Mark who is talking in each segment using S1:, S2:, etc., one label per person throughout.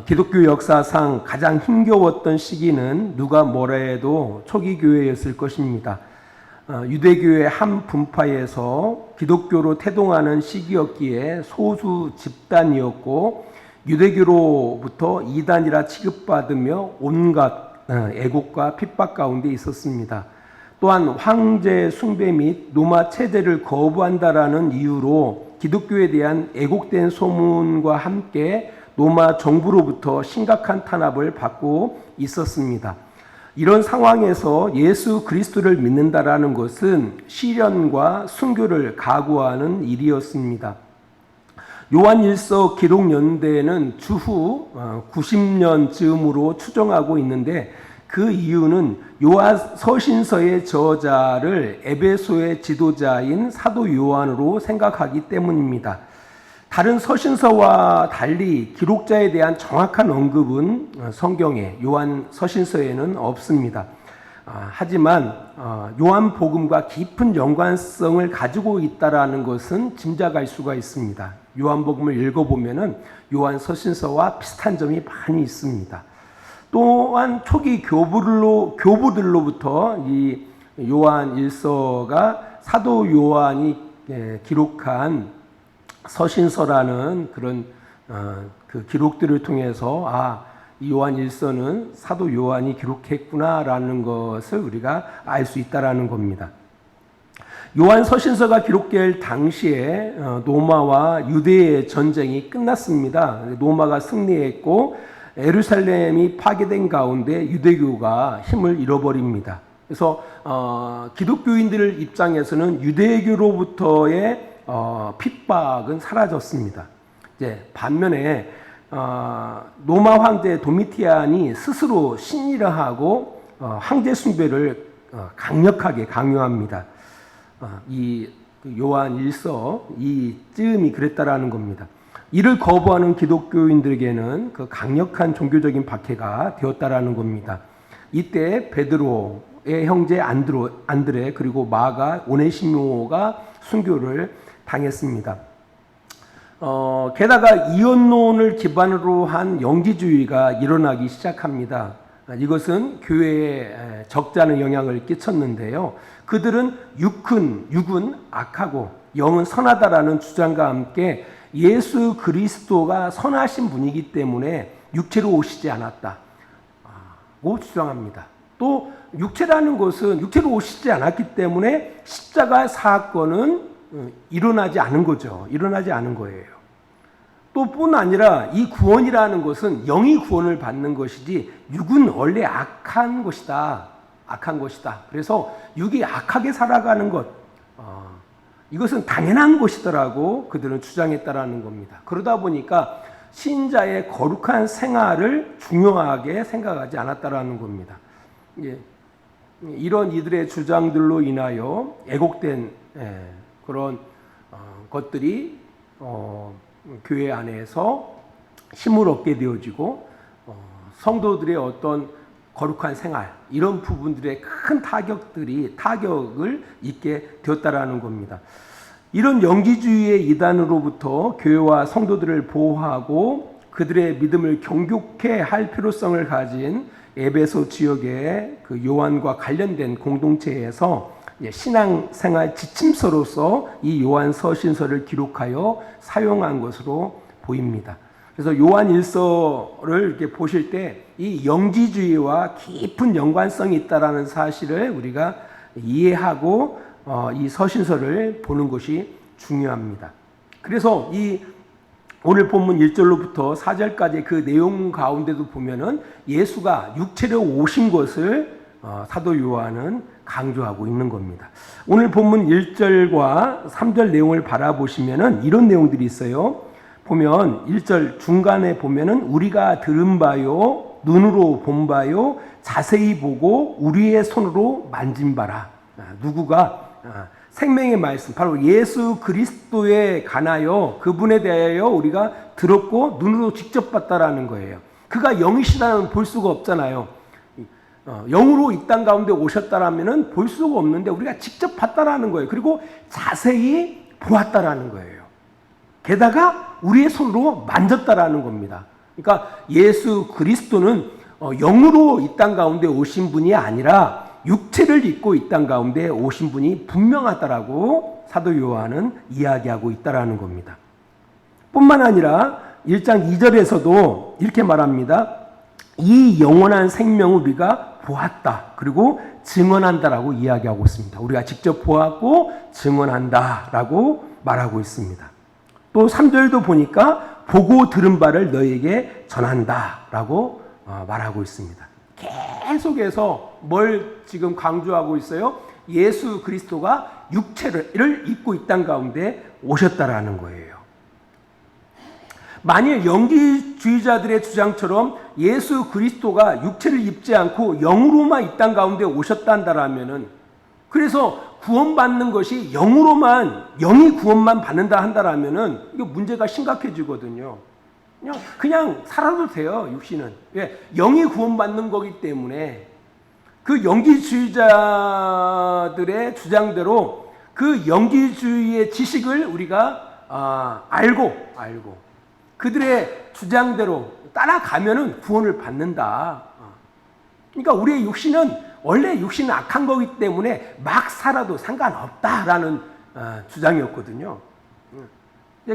S1: 기독교 역사상 가장 힘겨웠던 시기는 누가 뭐라 해도 초기 교회였을 것입니다. 유대교의 한 분파에서 기독교로 태동하는 시기였기에 소수 집단이었고 유대교로부터 이단이라 취급받으며 온갖 애국과 핍박 가운데 있었습니다. 또한 황제 숭배 및 로마 체제를 거부한다라는 이유로 기독교에 대한 애국된 소문과 함께 로마 정부로부터 심각한 탄압을 받고 있었습니다. 이런 상황에서 예수 그리스도를 믿는다라는 것은 시련과 순교를 각오하는 일이었습니다. 요한일서 기록 연대는 주후 90년 즈음으로 추정하고 있는데 그 이유는 요한 서신서의 저자를 에베소의 지도자인 사도 요한으로 생각하기 때문입니다. 다른 서신서와 달리 기록자에 대한 정확한 언급은 성경에 요한 서신서에는 없습니다. 하지만 요한복음과 깊은 연관성을 가지고 있다라는 것은 짐작할 수가 있습니다. 요한복음을 읽어보면은 요한 서신서와 비슷한 점이 많이 있습니다. 또한 초기 교부들로부터 이 요한 일서가 사도 요한이 기록한 서신서라는 그런 그 기록들을 통해서 이 요한 일서는 사도 요한이 기록했구나라는 것을 우리가 알 수 있다라는 겁니다. 요한 서신서가 기록될 당시에 로마와 유대의 전쟁이 끝났습니다. 로마가 승리했고 예루살렘이 파괴된 가운데 유대교가 힘을 잃어버립니다. 그래서 기독교인들 입장에서는 유대교로부터의 핍박은 사라졌습니다. 이제 반면에 로마 황제 도미티안이 스스로 신이라 하고 황제 숭배를 강력하게 강요합니다. 이 요한 일서 이 쯤이 그랬다라는 겁니다. 이를 거부하는 기독교인들에게는 그 강력한 종교적인 박해가 되었다라는 겁니다. 이때 베드로의 형제 안드레 그리고 마가 오네시모가 순교를 당했습니다. 게다가 이원론을 기반으로 한 영지주의가 일어나기 시작합니다. 이것은 교회에 적잖은 영향을 끼쳤는데요. 그들은 육은 악하고 영은 선하다라는 주장과 함께 예수 그리스도가 선하신 분이기 때문에 육체로 오시지 않았다고 주장합니다. 또 육체라는 것은 육체로 오시지 않았기 때문에 십자가 사건은 일어나지 않은 거죠. 일어나지 않은 거예요. 또 뿐 아니라 이 구원이라는 것은 영이 구원을 받는 것이지 육은 원래 악한 것이다. 악한 것이다. 그래서 육이 악하게 살아가는 것 이것은 당연한 것이더라고 그들은 주장했다라는 겁니다. 그러다 보니까 신자의 거룩한 생활을 중요하게 생각하지 않았다라는 겁니다. 이런 이들의 주장들로 인하여 애곡된 그런 것들이 교회 안에서 힘을 얻게 되어지고 성도들의 어떤 거룩한 생활 이런 부분들의 큰 타격을 입게 되었다라는 겁니다. 이런 영지주의의 이단으로부터 교회와 성도들을 보호하고 그들의 믿음을 경고케 할 필요성을 가진 에베소 지역의 그 요한과 관련된 공동체에서 신앙생활 지침서로서 이 요한 서신서를 기록하여 사용한 것으로 보입니다. 그래서 요한 일서를 이렇게 보실 때 이 영지주의와 깊은 연관성이 있다라는 사실을 우리가 이해하고 이 서신서를 보는 것이 중요합니다. 그래서 이 오늘 본문 1절로부터 4절까지 그 내용 가운데도 보면은 예수가 육체로 오신 것을 사도 요한은 강조하고 있는 겁니다. 오늘 본문 1절과 3절 내용을 바라보시면은 이런 내용들이 있어요. 보면 1절 중간에 보면은 우리가 들은 바요, 눈으로 본 바요, 자세히 보고 우리의 손으로 만진 바라. 누구가 생명의 말씀, 바로 예수 그리스도에 관하여 그분에 대하여 우리가 들었고 눈으로 직접 봤다라는 거예요. 그가 영이시다는 볼 수가 없잖아요. 영으로 이 땅 가운데 오셨다라면은 볼 수가 없는데 우리가 직접 봤다라는 거예요. 그리고 자세히 보았다라는 거예요. 게다가 우리의 손으로 만졌다라는 겁니다. 그러니까 예수 그리스도는 영으로 이 땅 가운데 오신 분이 아니라 육체를 입고 이 땅 가운데 오신 분이 분명하다라고 사도 요한은 이야기하고 있다라는 겁니다. 뿐만 아니라 1장 2절에서도 이렇게 말합니다. 이 영원한 생명을 우리가 보았다. 그리고 증언한다라고 이야기하고 있습니다. 우리가 직접 보았고 증언한다라고 말하고 있습니다. 또 3절도 보니까 보고 들은 바를 너에게 전한다라고 말하고 있습니다. 계속해서 뭘 지금 강조하고 있어요? 예수 그리스도가 육체를 입고 이 땅 가운데 오셨다라는 거예요. 만일 영지주의자들의 주장처럼 예수 그리스도가 육체를 입지 않고 영으로만 이 땅 가운데 오셨단다라면은, 그래서 구원받는 것이 영이 구원만 받는다 한다라면은 이게 문제가 심각해지거든요. 그냥 살아도 돼요, 육신은. 왜? 영이 구원받는 거기 때문에 그 영지주의자들의 주장대로 그 영지주의의 지식을 우리가 알고 그들의 주장대로 따라가면은 구원을 받는다. 그러니까 우리의 육신은 원래 육신은 악한 거기 때문에 막 살아도 상관없다라는 주장이었거든요.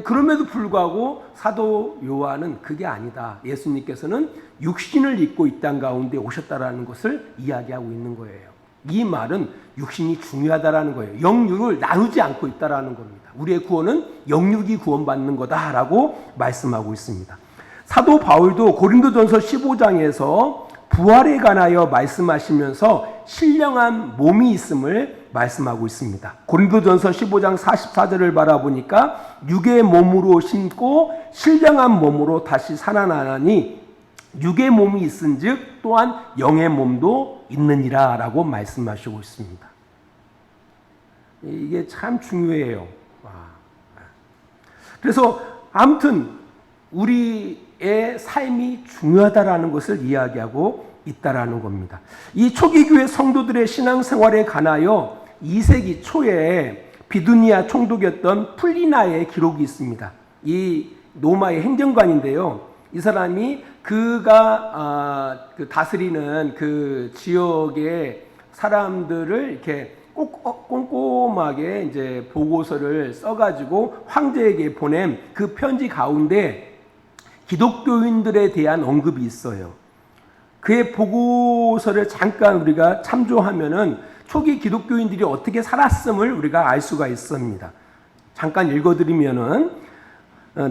S1: 그럼에도 불구하고 사도 요한은 그게 아니다. 예수님께서는 육신을 입고 이 땅 가운데 오셨다라는 것을 이야기하고 있는 거예요. 이 말은 육신이 중요하다라는 거예요. 영육을 나누지 않고 있다라는 겁니다. 우리의 구원은 영육이 구원받는 거다라고 말씀하고 있습니다. 사도 바울도 고린도전서 15장에서 부활에 관하여 말씀하시면서 신령한 몸이 있음을 말씀하고 있습니다. 고린도전서 15장 44절을 바라보니까 육의 몸으로 심고 신령한 몸으로 다시 살아나니 육의 몸이 있은즉 또한 영의 몸도 있느니라 라고 말씀하시고 있습니다. 이게 참 중요해요. 그래서 아무튼 우리의 삶이 중요하다라는 것을 이야기하고 있다라는 겁니다. 이 초기 교회 성도들의 신앙생활에 관하여 2세기 초에 비두니아 총독이었던 플리나의 기록이 있습니다. 이 로마의 행정관인데요. 이 사람이 그가 다스리는 그 지역의 사람들을 이렇게 꼼꼼하게 이제 보고서를 써가지고 황제에게 보낸 그 편지 가운데 기독교인들에 대한 언급이 있어요. 그의 보고서를 잠깐 우리가 참조하면은 초기 기독교인들이 어떻게 살았음을 우리가 알 수가 있습니다. 잠깐 읽어드리면은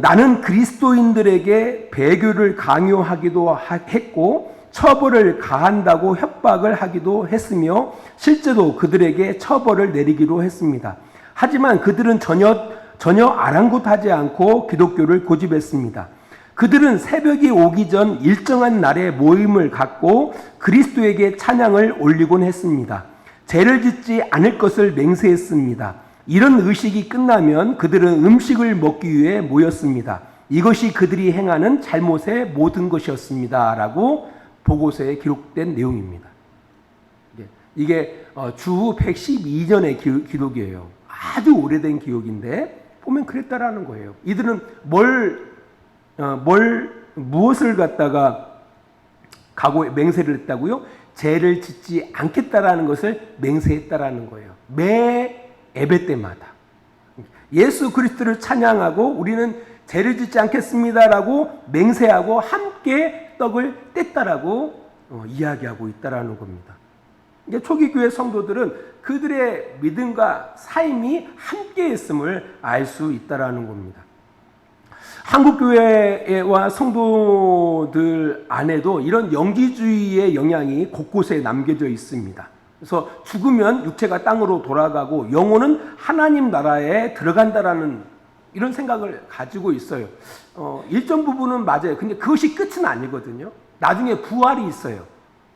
S1: 나는 그리스도인들에게 배교를 강요하기도 했고 처벌을 가한다고 협박을 하기도 했으며 실제로 그들에게 처벌을 내리기도 했습니다. 하지만 그들은 전혀 아랑곳하지 않고 기독교를 고집했습니다. 그들은 새벽이 오기 전 일정한 날에 모임을 갖고 그리스도에게 찬양을 올리곤 했습니다. 죄를 짓지 않을 것을 맹세했습니다. 이런 의식이 끝나면 그들은 음식을 먹기 위해 모였습니다. 이것이 그들이 행하는 잘못의 모든 것이었습니다. 라고 보고서에 기록된 내용입니다. 이게 주 112년의 기록이에요. 아주 오래된 기록인데 보면 그랬다라는 거예요. 이들은 무엇을 갖다가 맹세를 했다고요? 죄를 짓지 않겠다라는 것을 맹세했다라는 거예요. 매 예배 때마다 예수 그리스도를 찬양하고 우리는 죄를 짓지 않겠습니다라고 맹세하고 함께 떡을 뗐다라고 이야기하고 있다라는 겁니다. 이제 초기 교회 성도들은 그들의 믿음과 삶이 함께 있음을 알 수 있다라는 겁니다. 한국 교회와 성도들 안에도 이런 영지주의의 영향이 곳곳에 남겨져 있습니다. 그래서 죽으면 육체가 땅으로 돌아가고 영혼은 하나님 나라에 들어간다라는 이런 생각을 가지고 있어요. 일정 부분은 맞아요. 근데 그것이 끝은 아니거든요. 나중에 부활이 있어요.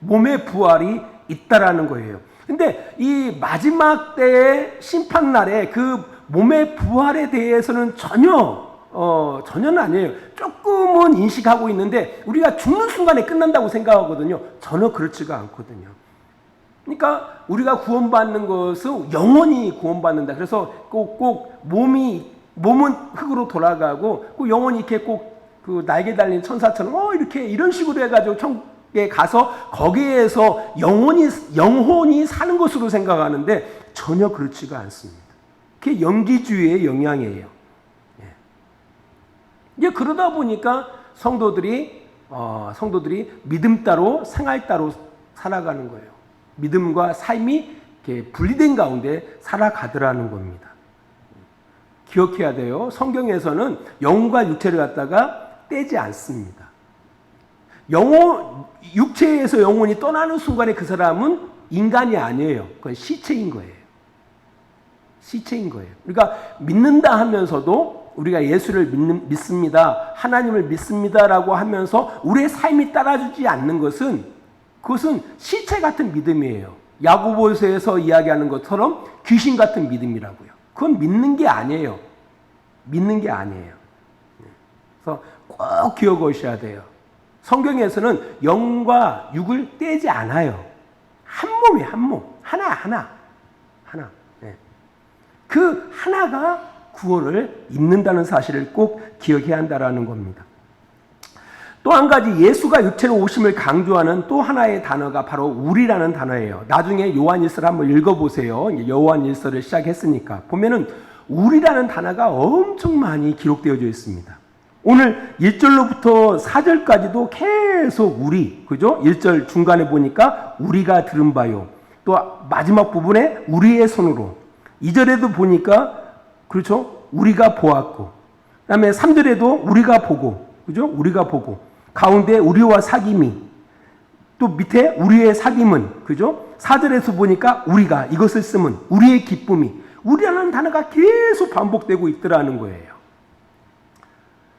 S1: 몸의 부활이 있다라는 거예요. 근데 이 마지막 때의 심판날에 그 몸의 부활에 대해서는 전혀는 아니에요. 조금은 인식하고 있는데 우리가 죽는 순간에 끝난다고 생각하거든요. 전혀 그렇지가 않거든요. 그러니까 우리가 구원받는 것은 영원히 구원받는다. 그래서 꼭 몸은 흙으로 돌아가고 꼭 영원히 이렇게 꼭 그 날개 달린 천사처럼 이렇게 이런 식으로 해가지고 천국에 가서 거기에서 영혼이 사는 것으로 생각하는데 전혀 그렇지가 않습니다. 그게 영지주의의 영향이에요. 이제 그러다 보니까 성도들이 믿음 따로 생활 따로 살아가는 거예요. 믿음과 삶이 이렇게 분리된 가운데 살아가더라는 겁니다. 기억해야 돼요. 성경에서는 영과 육체를 갖다가 떼지 않습니다. 육체에서 영혼이 떠나는 순간에 그 사람은 인간이 아니에요. 그건 시체인 거예요. 시체인 거예요. 그러니까 믿는다 하면서도 우리가 예수를 믿습니다. 하나님을 믿습니다라고 하면서 우리의 삶이 따라주지 않는 그것은 시체 같은 믿음이에요. 야고보서에서 이야기하는 것처럼 귀신 같은 믿음이라고요. 그건 믿는 게 아니에요. 믿는 게 아니에요. 그래서 꼭 기억하셔야 돼요. 성경에서는 영과 육을 떼지 않아요. 한 몸이 한 몸. 하나. 그 하나가 구원을 잇는다는 사실을 꼭 기억해야 한다는 겁니다. 또 한 가지 예수가 육체로 오심을 강조하는 또 하나의 단어가 바로 우리라는 단어예요. 나중에 요한일서를 한번 읽어보세요. 요한일서를 시작했으니까 보면은 우리라는 단어가 엄청 많이 기록되어져 있습니다. 오늘 1절로부터 4절까지도 계속 우리, 그죠? 1절 중간에 보니까 우리가 들은 바요. 또 마지막 부분에 우리의 손으로. 2절에도 보니까 그렇죠? 우리가 보았고. 그 다음에 3절에도 우리가 보고. 그죠? 우리가 보고. 가운데 우리와 사귐이. 또 밑에 우리의 사귐은. 그죠? 4절에서 보니까 우리가 이것을 쓰면 우리의 기쁨이. 우리라는 단어가 계속 반복되고 있더라는 거예요.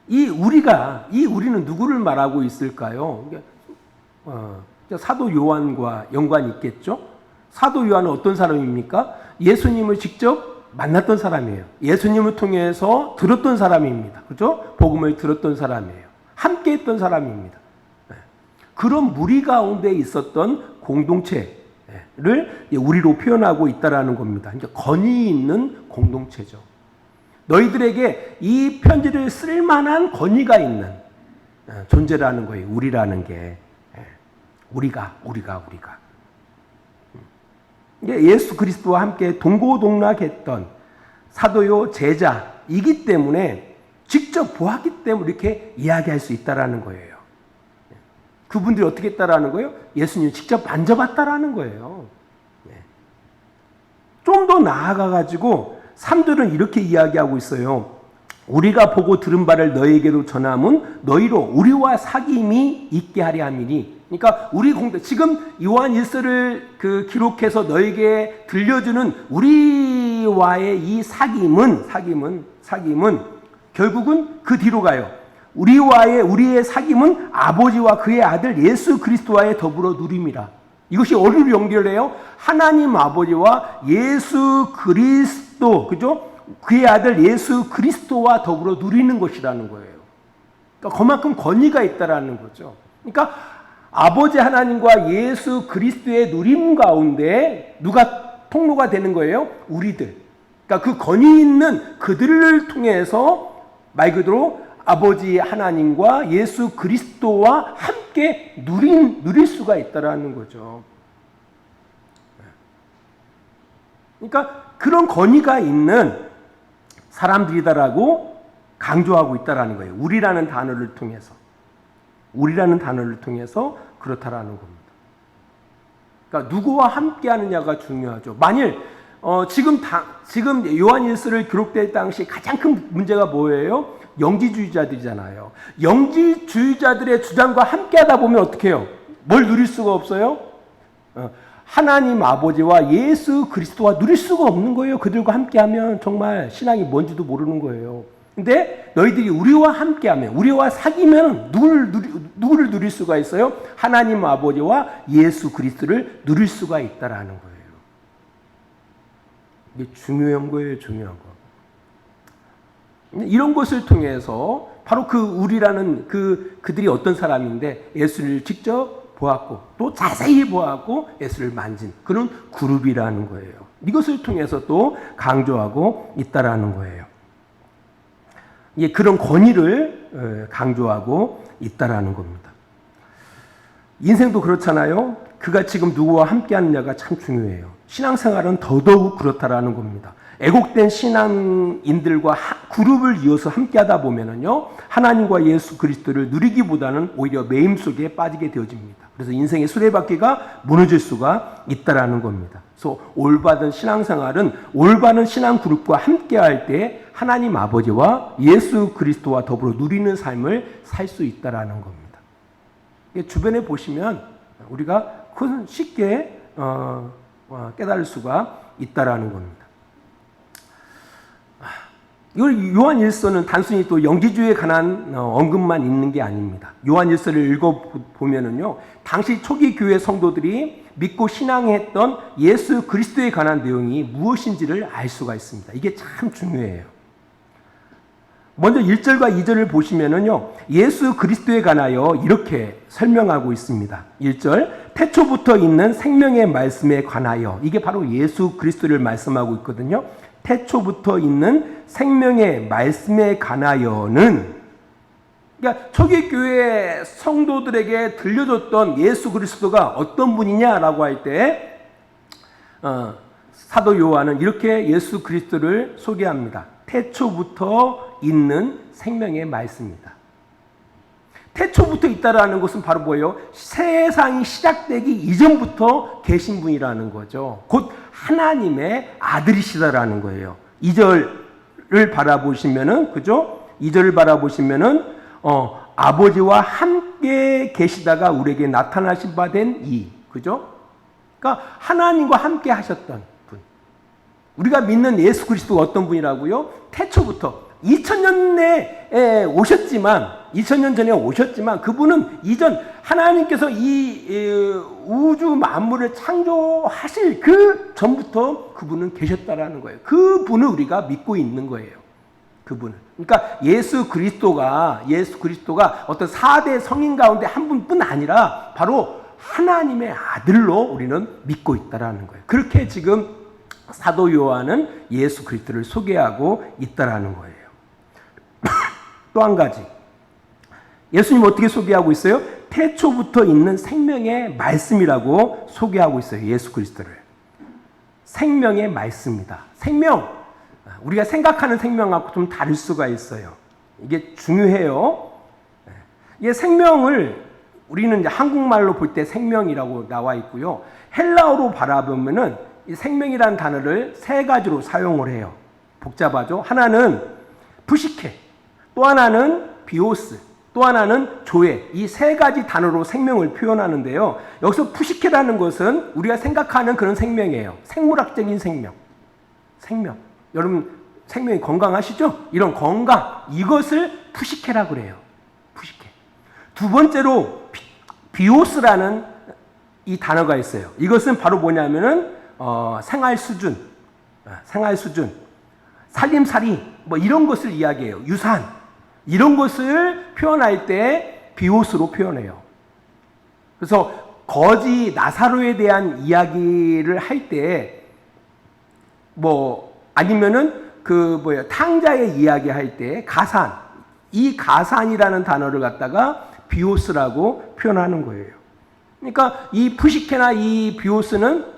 S1: 이 우리는 누구를 말하고 있을까요? 사도 요한과 연관이 있겠죠? 사도 요한은 어떤 사람입니까? 예수님을 직접 만났던 사람이에요. 예수님을 통해서 들었던 사람입니다. 그죠? 복음을 들었던 사람이에요. 함께 했던 사람입니다. 그런 무리 가운데 있었던 공동체를 우리로 표현하고 있다는 겁니다. 그러니까 권위 있는 공동체죠. 너희들에게 이 편지를 쓸 만한 권위가 있는 존재라는 거예요. 우리라는 게. 우리가. 예수 그리스도와 함께 동고동락했던 사도요 제자이기 때문에 직접 보았기 때문에 이렇게 이야기할 수 있다는 거예요. 그분들이 어떻게 했다라는 거예요? 예수님을 직접 만져봤다라는 거예요. 좀 더 나아가가지고 3절은 이렇게 이야기하고 있어요. 우리가 보고 들은 바를 너희에게로 전함은 너희로 우리와 사귐이 있게 하려 함이니. 그러니까 지금 요한 1서를 기록해서 너에게 들려주는 우리와의 이 사귐은 결국은 그 뒤로 가요. 우리의 사귐은 아버지와 그의 아들 예수 그리스도와의 더불어 누림이라. 이것이 어디로 연결해요? 하나님 아버지와 예수 그리스도, 그죠? 그의 아들 예수 그리스도와 더불어 누리는 것이라는 거예요. 그러니까 그만큼 권위가 있다라는 거죠. 그러니까 아버지 하나님과 예수 그리스도의 누림 가운데 누가 통로가 되는 거예요? 우리들. 그러니까 그 권위 있는 그들을 통해서 말 그대로 아버지 하나님과 예수 그리스도와 함께 누릴 수가 있다라는 거죠. 그러니까 그런 권위가 있는 사람들이다라고 강조하고 있다라는 거예요. 우리라는 단어를 통해서 그렇다라는 겁니다. 그러니까 누구와 함께 하느냐가 중요하죠. 만일 지금 요한일서를 기록될 당시 가장 큰 문제가 뭐예요? 영지주의자들이잖아요. 영지주의자들의 주장과 함께 하다 보면 어떻게 해요? 뭘 누릴 수가 없어요? 하나님 아버지와 예수 그리스도와 누릴 수가 없는 거예요. 그들과 함께하면 정말 신앙이 뭔지도 모르는 거예요. 근데 너희들이 우리와 함께하면, 우리와 사귀면 누구를 누릴 수가 있어요? 하나님 아버지와 예수 그리스도를 누릴 수가 있다라는 거예요. 이게 중요한 거예요, 중요한 거. 이런 것을 통해서 바로 우리라는 그들이 어떤 사람인데 예수를 직접 보았고 또 자세히 보았고 예수를 만진 그런 그룹이라는 거예요. 이것을 통해서 또 강조하고 있다라는 거예요. 그런 권위를 강조하고 있다라는 겁니다. 인생도 그렇잖아요. 그가 지금 누구와 함께 하느냐가 참 중요해요. 신앙생활은 더더욱 그렇다라는 겁니다. 애곡된 신앙인들과 그룹을 이어서 함께 하다 보면은요, 하나님과 예수 그리스도를 누리기보다는 오히려 매임 속에 빠지게 되어집니다. 그래서 인생의 수레바퀴가 무너질 수가 있다라는 겁니다. 그래서 올바른 신앙생활은 올바른 신앙 그룹과 함께 할 때 하나님 아버지와 예수 그리스도와 더불어 누리는 삶을 살 수 있다라는 겁니다. 주변에 보시면 우리가 그것은 쉽게 깨달을 수가 있다라는 겁니다. 이걸 요한일서는 단순히 또 영지주의에 관한 언급만 있는 게 아닙니다. 요한일서를 읽어보면은요, 당시 초기 교회 성도들이 믿고 신앙했던 예수 그리스도에 관한 내용이 무엇인지를 알 수가 있습니다. 이게 참 중요해요. 먼저 1절과 2절을 보시면은요, 예수 그리스도에 관하여 이렇게 설명하고 있습니다. 1절, 태초부터 있는 생명의 말씀에 관하여, 이게 바로 예수 그리스도를 말씀하고 있거든요. 태초부터 있는 생명의 말씀에 관하여는, 그러니까 초기 교회 성도들에게 들려줬던 예수 그리스도가 어떤 분이냐라고 할 때 사도 요한은 이렇게 예수 그리스도를 소개합니다. 태초부터 있는 생명의 말씀이다. 태초부터 있다라는 것은 바로 뭐예요? 세상이 시작되기 이전부터 계신 분이라는 거죠. 곧 하나님의 아들이시다라는 거예요. 2절을 바라보시면은, 그죠? 2절을 바라보시면은, 아버지와 함께 계시다가 우리에게 나타나신 바 된 이, 그죠? 그러니까 하나님과 함께 하셨던 분. 우리가 믿는 예수 그리스도가 어떤 분이라고요? 태초부터 2000년 오셨지만, 2000년 전에 오셨지만 그분은 이전 하나님께서 이 우주 만물을 창조하실 그 전부터 그분은 계셨다라는 거예요. 그분을 우리가 믿고 있는 거예요. 그분을. 그러니까 예수 그리스도가 어떤 4대 성인 가운데 한 분뿐 아니라 바로 하나님의 아들로 우리는 믿고 있다라는 거예요. 그렇게 지금 사도 요한은 예수 그리스도를 소개하고 있다라는 거예요. 또 한 가지. 예수님 어떻게 소개하고 있어요? 태초부터 있는 생명의 말씀이라고 소개하고 있어요. 예수 그리스도를. 생명의 말씀이다. 생명. 우리가 생각하는 생명하고 좀 다를 수가 있어요. 이게 중요해요. 이게 생명을 우리는 이제 한국말로 볼 때 생명이라고 나와 있고요. 헬라어로 바라보면은 이 생명이라는 단어를 세 가지로 사용을 해요. 복잡하죠? 하나는 푸시케, 또 하나는 비오스, 또 하나는 조에, 이 세 가지 단어로 생명을 표현하는데요. 여기서 푸시케라는 것은 우리가 생각하는 그런 생명이에요. 생물학적인 생명. 여러분 생명이 건강하시죠? 이런 건강, 이것을 푸시케라고 그래요. 푸시케. 두 번째로 비오스라는 이 단어가 있어요. 이것은 바로 뭐냐면은 생활 수준, 살림살이 뭐 이런 것을 이야기해요. 유산 이런 것을 표현할 때 비오스로 표현해요. 그래서 거지 나사로에 대한 이야기를 할 때 뭐 아니면은 탕자의 이야기할 때 가산, 이 가산이라는 단어를 갖다가 비오스라고 표현하는 거예요. 그러니까 이 푸시케나 이 비오스는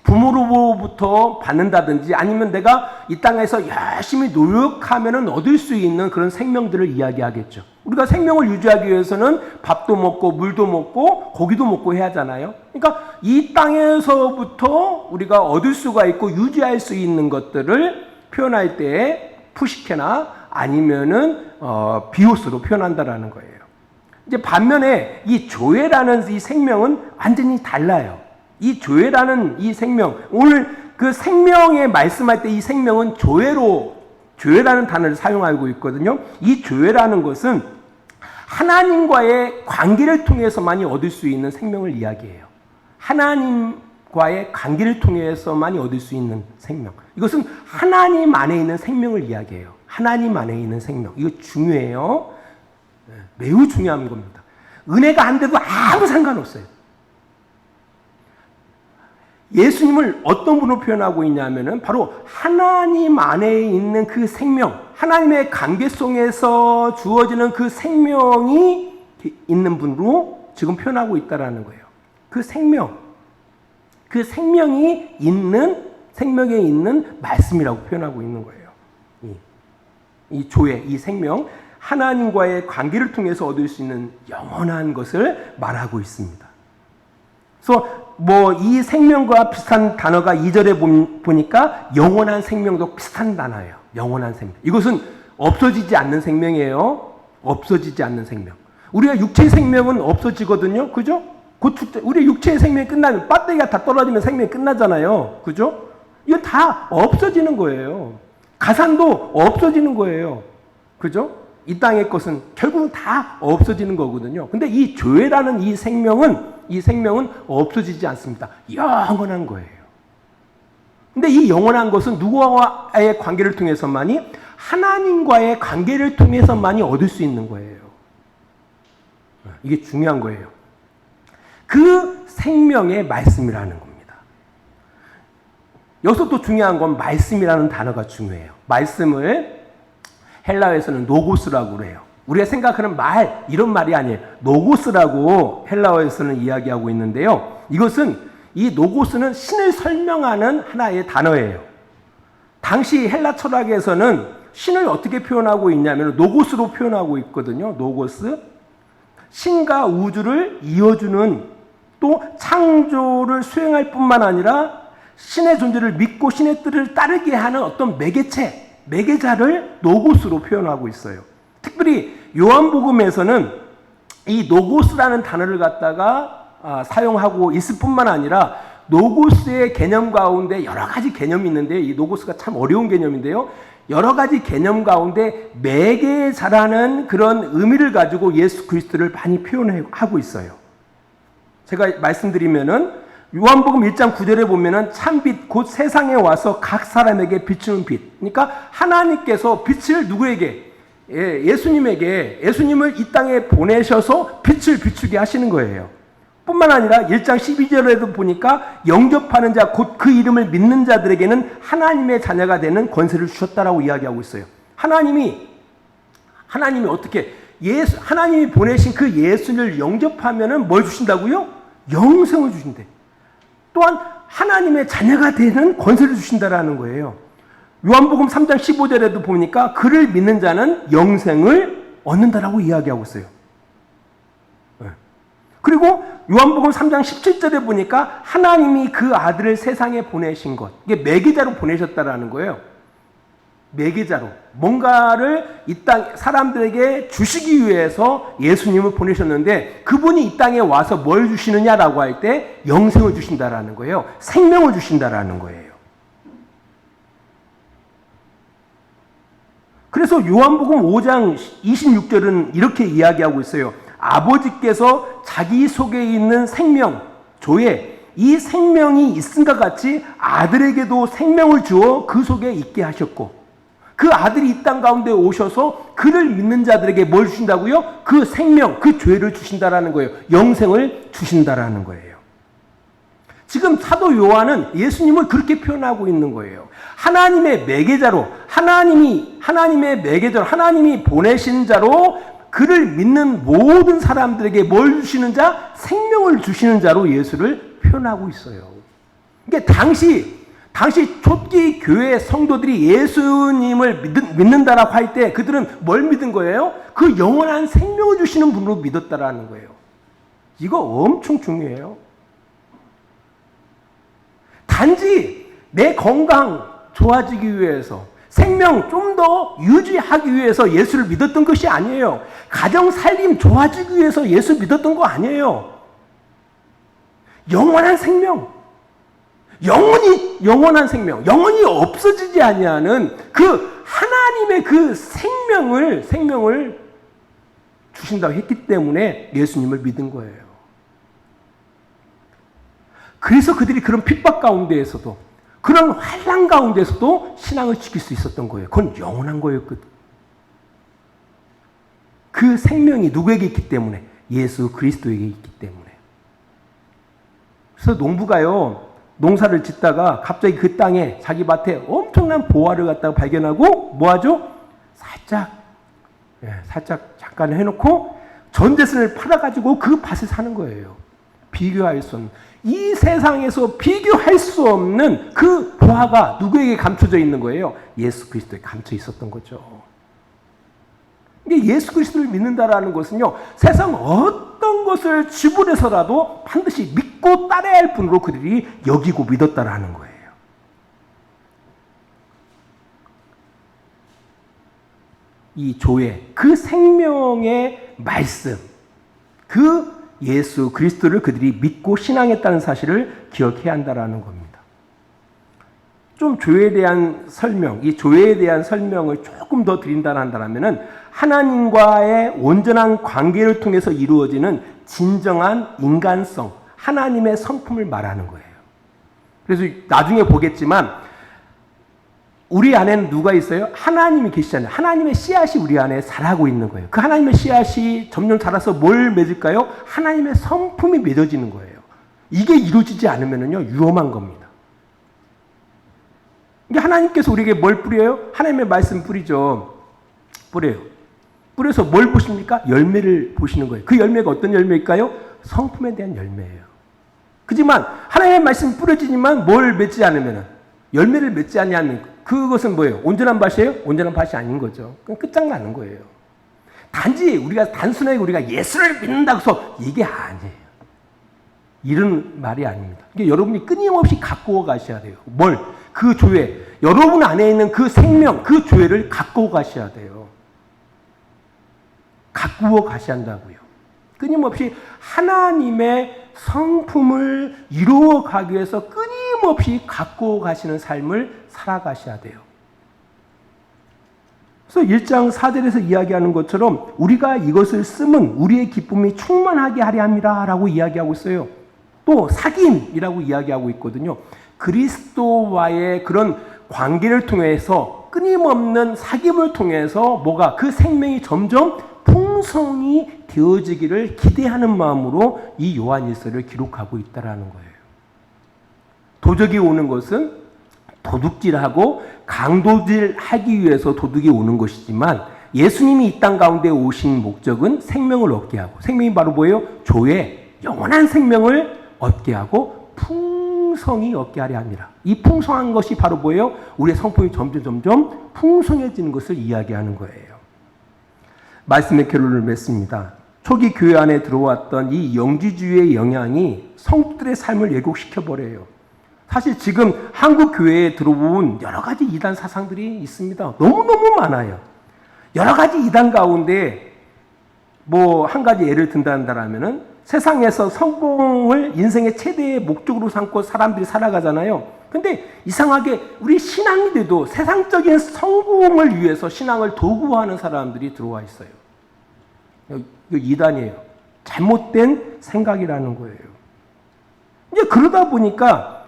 S1: 부모로부터 받는다든지 아니면 내가 이 땅에서 열심히 노력하면 얻을 수 있는 그런 생명들을 이야기하겠죠. 우리가 생명을 유지하기 위해서는 밥도 먹고 물도 먹고 고기도 먹고 해야 하잖아요. 그러니까 이 땅에서부터 우리가 얻을 수가 있고 유지할 수 있는 것들을 표현할 때 푸시케나 아니면은 비오스로 표현한다라는 거예요. 이제 반면에 이 조에라는 이 생명은 완전히 달라요. 이 조회라는 이 생명, 오늘 그 생명에 말씀할 때 이 생명은 조회라는 단어를 사용하고 있거든요. 이 조회라는 것은 하나님과의 관계를 통해서만이 얻을 수 있는 생명을 이야기해요. 하나님과의 관계를 통해서만이 얻을 수 있는 생명. 이것은 하나님 안에 있는 생명을 이야기해요. 하나님 안에 있는 생명. 이거 중요해요. 매우 중요한 겁니다. 은혜가 안 돼도 아무 상관없어요. 예수님을 어떤 분으로 표현하고 있냐면은 바로 하나님 안에 있는 그 생명, 하나님의 관계성에서 주어지는 그 생명이 있는 분으로 지금 표현하고 있다라는 거예요. 그 생명, 그 생명에 있는 말씀이라고 표현하고 있는 거예요. 이 조회, 이 생명, 하나님과의 관계를 통해서 얻을 수 있는 영원한 것을 말하고 있습니다. 그래서 이 생명과 비슷한 단어가 2절에 보니까 영원한 생명도 비슷한 단어예요. 영원한 생명. 이것은 없어지지 않는 생명이에요. 없어지지 않는 생명. 우리가 육체의 생명은 없어지거든요. 그죠? 우리 육체의 생명이 끝나면, 배터리가 다 떨어지면 생명이 끝나잖아요. 그죠? 이건 다 없어지는 거예요. 가산도 없어지는 거예요. 그죠? 이 땅의 것은 결국은 다 없어지는 거거든요. 근데 이 교회라는 이 생명은 없어지지 않습니다. 영원한 거예요. 근데 이 영원한 것은 누구와의 관계를 통해서만이, 하나님과의 관계를 통해서만이 얻을 수 있는 거예요. 이게 중요한 거예요. 그 생명의 말씀이라는 겁니다. 여기서 또 중요한 건 말씀이라는 단어가 중요해요. 말씀을 헬라어에서는 노고스라고 그래요. 우리가 생각하는 말, 이런 말이 아니에요. 노고스라고 헬라어에서는 이야기하고 있는데요. 이 노고스는 신을 설명하는 하나의 단어예요. 당시 헬라 철학에서는 신을 어떻게 표현하고 있냐면 노고스로 표현하고 있거든요. 노고스. 신과 우주를 이어주는, 또 창조를 수행할 뿐만 아니라 신의 존재를 믿고 신의 뜻을 따르게 하는 어떤 매개자를 노고스로 표현하고 있어요. 특별히 요한복음에서는 이 노고스라는 단어를 갖다가 사용하고 있을 뿐만 아니라 노고스의 개념 가운데 여러 가지 개념이 있는데, 이 노고스가 참 어려운 개념인데요. 여러 가지 개념 가운데 매개자라는 그런 의미를 가지고 예수 그리스도를 많이 표현하고 있어요. 제가 말씀드리면은 요한복음 1장 9절에 보면은 참빛 곧 세상에 와서 각 사람에게 비추는 빛. 그러니까 하나님께서 빛을 누구에게? 예수님을 이 땅에 보내셔서 빛을 비추게 하시는 거예요. 뿐만 아니라 1장 12절에도 보니까 영접하는 자, 곧 그 이름을 믿는 자들에게는 하나님의 자녀가 되는 권세를 주셨다라고 이야기하고 있어요. 하나님이 어떻게, 하나님이 보내신 그 예수를 영접하면은 뭘 주신다고요? 영생을 주신대. 또한 하나님의 자녀가 되는 권세를 주신다라는 거예요. 요한복음 3장 15절에도 보니까 그를 믿는 자는 영생을 얻는다라고 이야기하고 있어요. 그리고 요한복음 3장 17절에 보니까 하나님이 그 아들을 세상에 보내신 것, 이게 매개자로 보내셨다라는 거예요. 매개자로 뭔가를 이 땅 사람들에게 주시기 위해서 예수님을 보내셨는데, 그분이 이 땅에 와서 뭘 주시느냐라고 할 때 영생을 주신다라는 거예요. 생명을 주신다라는 거예요. 그래서 요한복음 5장 26절은 이렇게 이야기하고 있어요. 아버지께서 자기 속에 있는 생명, 조에 이 생명이 있음과 같이 아들에게도 생명을 주어 그 속에 있게 하셨고, 그 아들이 이 땅 가운데 오셔서 그를 믿는 자들에게 뭘 주신다고요? 그 생명, 그 죄를 주신다라는 거예요. 영생을 주신다라는 거예요. 지금 사도 요한은 예수님을 그렇게 표현하고 있는 거예요. 하나님의 매개자로, 하나님이 보내신 자로 그를 믿는 모든 사람들에게 뭘 주시는 자? 생명을 주시는 자로 예수를 표현하고 있어요. 이게 당시 초기 교회 성도들이 예수님을 믿는다라고 할 때 그들은 뭘 믿은 거예요? 그 영원한 생명을 주시는 분으로 믿었다라는 거예요. 이거 엄청 중요해요. 단지 내 건강 좋아지기 위해서, 생명 좀 더 유지하기 위해서 예수를 믿었던 것이 아니에요. 가정 살림 좋아지기 위해서 예수 믿었던 거 아니에요. 영원한 생명, 영원한 생명, 영원히 없어지지 아니하는 그 하나님의 그 생명을 주신다고 했기 때문에 예수님을 믿은 거예요. 그래서 그들이 그런 핍박 가운데에서도, 그런 환난 가운데서도 신앙을 지킬 수 있었던 거예요. 그건 영원한 거예요. 그 생명이 누구에게 있기 때문에? 예수 그리스도에게 있기 때문에. 그래서 농부가요, 농사를 짓다가 갑자기 그 땅에 자기 밭에 엄청난 보화를 갖다가 발견하고 뭐하죠? 살짝 잠깐 해놓고 전재산을 팔아가지고 그 밭을 사는 거예요. 비교할 수 없는, 이 세상에서 비교할 수 없는 그 보화가 누구에게 감춰져 있는 거예요? 예수 그리스도에 감춰 있었던 거죠. 이게 예수 그리스도를 믿는다라는 것은요, 세상 어떤 것을 지불해서라도 반드시 믿고 따라야 할 분으로 그들이 여기고 믿었다라는 거예요. 이 조회, 그 생명의 말씀, 그 예수 그리스도를 그들이 믿고 신앙했다는 사실을 기억해야 한다라는 겁니다. 좀 조회에 대한 설명, 이 조회에 대한 설명을 조금 더 드린다 한다면은 하나님과의 온전한 관계를 통해서 이루어지는 진정한 인간성, 하나님의 성품을 말하는 거예요. 그래서 나중에 보겠지만 우리 안에는 누가 있어요? 하나님이 계시잖아요. 하나님의 씨앗이 우리 안에 자라고 있는 거예요. 그 하나님의 씨앗이 점점 자라서 뭘 맺을까요? 하나님의 성품이 맺어지는 거예요. 이게 이루어지지 않으면요, 위험한 겁니다. 이게 하나님께서 우리에게 뭘 뿌려요? 하나님의 말씀 뿌리죠. 뿌려요. 뿌려서 뭘 보십니까? 열매를 보시는 거예요. 그 열매가 어떤 열매일까요? 성품에 대한 열매예요. 그지만 하나님의 말씀 뿌려지지만 뭘 맺지 않으면, 열매를 맺지 않으면 그것은 뭐예요? 온전한 밭이에요? 온전한 밭이 아닌 거죠. 그냥 끝장나는 거예요. 단지 단순하게 우리가 예수를 믿는다고 해서 이게 아니에요. 이런 말이 아닙니다. 이게 여러분이 끊임없이 갖고 가셔야 돼요. 뭘? 그 조회, 여러분 안에 있는 그 생명, 그 조회를 갖고 가셔야 돼요. 가꾸어 가셔야 한다고요. 끊임없이 하나님의 성품을 이루어 가기 위해서 끊임없이 갖고 가시는 삶을 살아가셔야 돼요. 그래서 1장 4절에서 이야기하는 것처럼 우리가 이것을 쓰면 우리의 기쁨이 충만하게 하려 함이라 라고 이야기하고 있어요. 또 사귐이라고 이야기하고 있거든요. 그리스도와의 그런 관계를 통해서, 끊임없는 사귐을 통해서 뭐가, 그 생명이 점점 풍성이 되어지기를 기대하는 마음으로 이 요한일서를 기록하고 있다라는 거예요. 도적이 오는 것은 도둑질하고 강도질하기 위해서 도둑이 오는 것이지만, 예수님이 이 땅 가운데 오신 목적은 생명을 얻게 하고, 생명이 바로 뭐예요? 조회, 영원한 생명을 얻게 하고 풍성히 얻게 하려 합니다. 이 풍성한 것이 바로 뭐예요? 우리의 성품이 점점 풍성해지는 것을 이야기하는 거예요. 말씀의 결론을 맺습니다. 초기 교회 안에 들어왔던 이 영지주의의 영향이 성도들의 삶을 왜곡시켜버려요. 사실 지금 한국 교회에 들어온 여러 가지 이단 사상들이 있습니다. 너무너무 많아요. 여러 가지 이단 가운데 뭐 한 가지 예를 든다면은 세상에서 성공을 인생의 최대의 목적으로 삼고 사람들이 살아가잖아요. 근데 이상하게 우리 신앙인들도 세상적인 성공을 위해서 신앙을 도구화하는 사람들이 들어와 있어요. 이거 이단이에요. 잘못된 생각이라는 거예요. 이제 그러다 보니까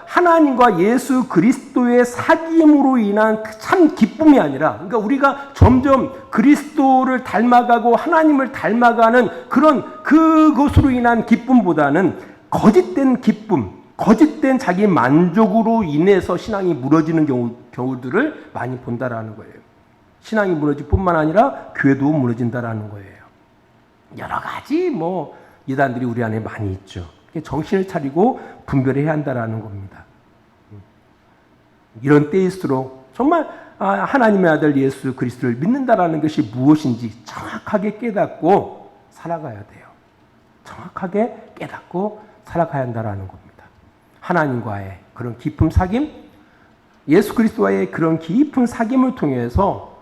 S1: 하나님과 예수 그리스도의 사귐으로 인한 참 기쁨이 아니라, 그러니까 우리가 점점 그리스도를 닮아가고 하나님을 닮아가는 그런 그것으로 인한 기쁨보다는 거짓된 기쁨, 거짓된 자기 만족으로 인해서 신앙이 무너지는 경우들을 많이 본다라는 거예요. 신앙이 무너질 뿐만 아니라 교회도 무너진다라는 거예요. 여러 가지 이단들이 우리 안에 많이 있죠. 정신을 차리고 분별해야 한다라는 겁니다. 이런 때일수록 정말 하나님의 아들 예수 그리스도를 믿는다라는 것이 무엇인지 정확하게 깨닫고 살아가야 돼요. 정확하게 깨닫고 살아가야 한다라는 겁니다. 하나님과의 그런 깊은 사귐, 예수 그리스도와의 그런 깊은 사귐을 통해서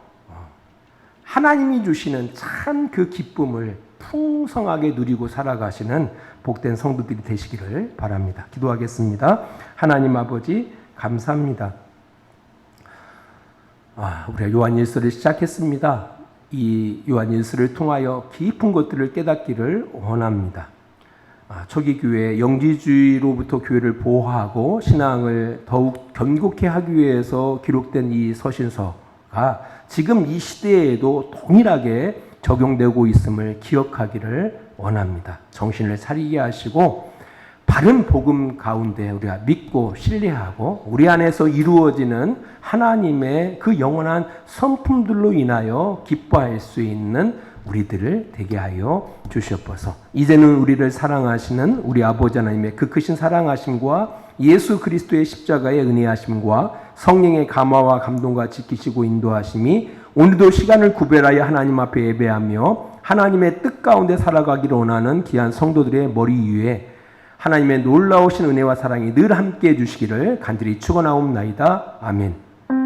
S1: 하나님이 주시는 참 그 기쁨을 풍성하게 누리고 살아가시는 복된 성도들이 되시기를 바랍니다. 기도하겠습니다. 하나님 아버지 감사합니다. 우리가 요한일서를 시작했습니다. 이 요한일서를 통하여 깊은 것들을 깨닫기를 원합니다. 초기 교회 영지주의로부터 교회를 보호하고 신앙을 더욱 견고케 하기 위해서 기록된 이 서신서가 지금 이 시대에도 동일하게 적용되고 있음을 기억하기를 원합니다. 정신을 차리게 하시고 바른 복음 가운데 우리가 믿고 신뢰하고 우리 안에서 이루어지는 하나님의 그 영원한 성품들로 인하여 기뻐할 수 있는 우리들을 되게 하여 주시옵소서. 이제는 우리를 사랑하시는 우리 아버지 하나님의 그 크신 사랑하심과 예수 그리스도의 십자가의 은혜하심과 성령의 감화와 감동과 지키시고 인도하심이 오늘도 시간을 구별하여 하나님 앞에 예배하며 하나님의 뜻 가운데 살아가기를 원하는 귀한 성도들의 머리 위에 하나님의 놀라우신 은혜와 사랑이 늘 함께해 주시기를 간절히 축원하옵나이다. 아멘.